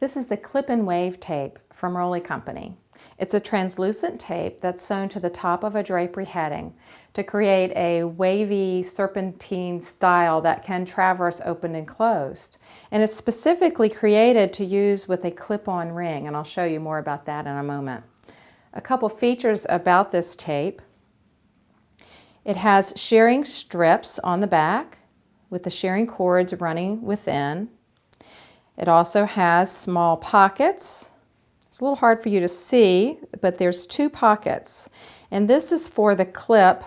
This is the Clip and Wave tape from Rolly Company. It's a translucent tape that's sewn to the top of a drapery heading to create a wavy serpentine style that can traverse open and closed. And it's specifically created to use with a clip-on ring, and I'll show you more about that in a moment. A couple features about this tape. It has shearing strips on the back with the shearing cords running within. It also has small pockets. It's a little hard for you to see, but there's 2 pockets. And this is for the clip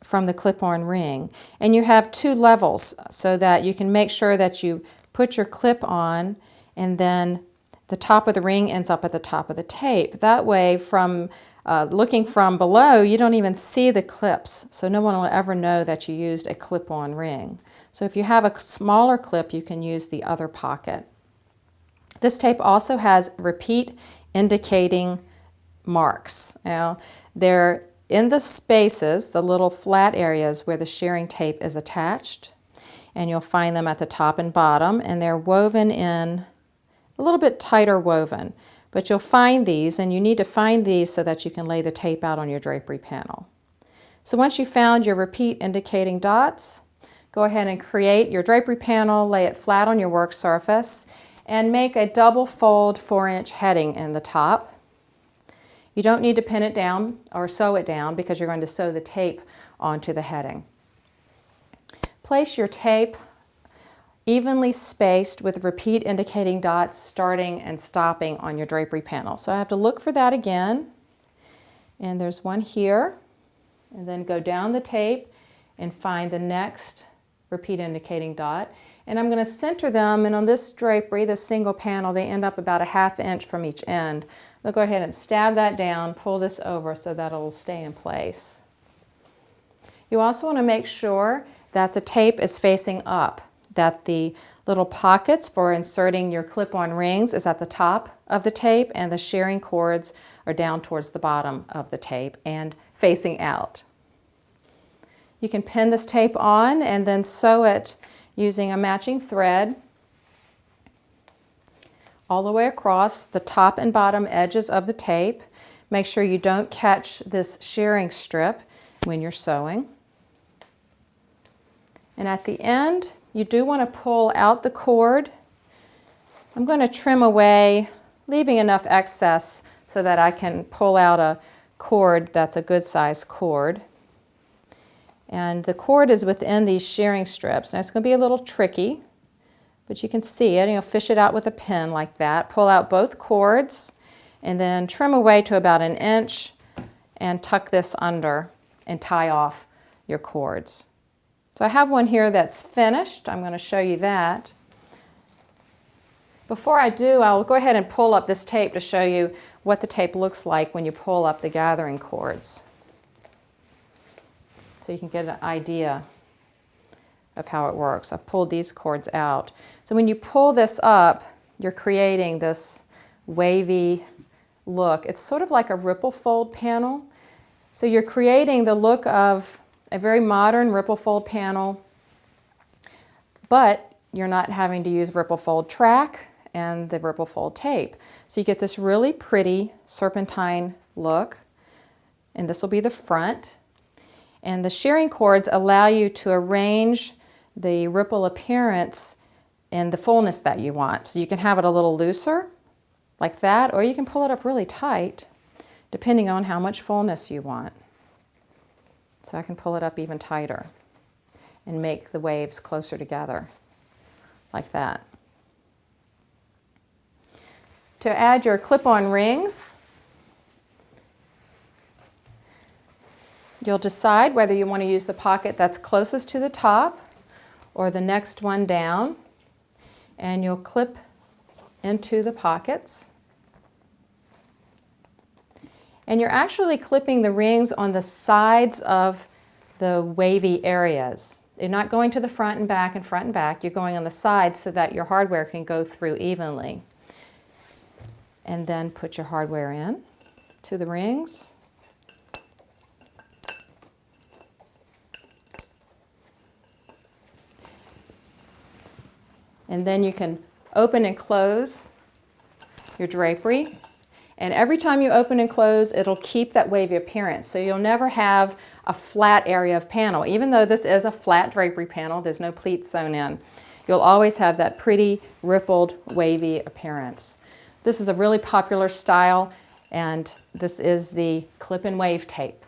from the clip-on ring. And you have 2 levels so that you can make sure that you put your clip on and then the top of the ring ends up at the top of the tape. That way, from looking from below, you don't even see the clips, so no one will ever know that you used a clip-on ring. So if you have a smaller clip, you can use the other pocket. This tape also has repeat indicating marks. Now, they're in the spaces, the little flat areas where the shearing tape is attached, and you'll find them at the top and bottom, and they're woven in a little bit tighter woven. But you'll find these, and you need to find these so that you can lay the tape out on your drapery panel. So once you've found your repeat indicating dots, go ahead and create your drapery panel, lay it flat on your work surface, and make a double fold 4-inch heading in the top. You don't need to pin it down or sew it down because you're going to sew the tape onto the heading. Place your tape evenly spaced with repeat indicating dots starting and stopping on your drapery panel. So I have to look for that again, and there's one here, and then go down the tape and find the next repeat indicating dot. And I'm going to center them, and on this drapery, this single panel, they end up about a 1/2 inch from each end. I'll go ahead and stab that down, pull this over so that it'll stay in place. You also want to make sure that the tape is facing up, that the little pockets for inserting your clip-on rings is at the top of the tape and the shearing cords are down towards the bottom of the tape and facing out. You can pin this tape on and then sew it using a matching thread all the way across the top and bottom edges of the tape. Make sure you don't catch this shearing strip when you're sewing. And at the end, you do want to pull out the cord. I'm going to trim away, leaving enough excess so that I can pull out a cord that's a good size cord. And the cord is within these shearing strips. Now it's going to be a little tricky, but you can see it. You'll fish it out with a pin like that. Pull out both cords and then trim away to about 1 inch and tuck this under and tie off your cords. So I have one here that's finished. I'm going to show you that. Before I do, I'll go ahead and pull up this tape to show you what the tape looks like when you pull up the gathering cords, so you can get an idea of how it works. I've pulled these cords out. So when you pull this up, you're creating this wavy look. It's sort of like a ripple fold panel. So you're creating the look of a very modern ripple fold panel, but you're not having to use ripple fold track and the ripple fold tape. So you get this really pretty serpentine look, and this will be the front. And the shearing cords allow you to arrange the ripple appearance in the fullness that you want. So you can have it a little looser, like that, or you can pull it up really tight, depending on how much fullness you want. So I can pull it up even tighter and make the waves closer together, like that. To add your clip-on rings, you'll decide whether you want to use the pocket that's closest to the top or the next one down, and you'll clip into the pockets. And you're actually clipping the rings on the sides of the wavy areas. You're not going to the front and back and front and back. You're going on the sides so that your hardware can go through evenly. And then put your hardware in to the rings. And then you can open and close your drapery. And every time you open and close, it'll keep that wavy appearance. So you'll never have a flat area of panel. Even though this is a flat drapery panel, there's no pleats sewn in. You'll always have that pretty rippled wavy appearance. This is a really popular style, and this is the clip and wave tape.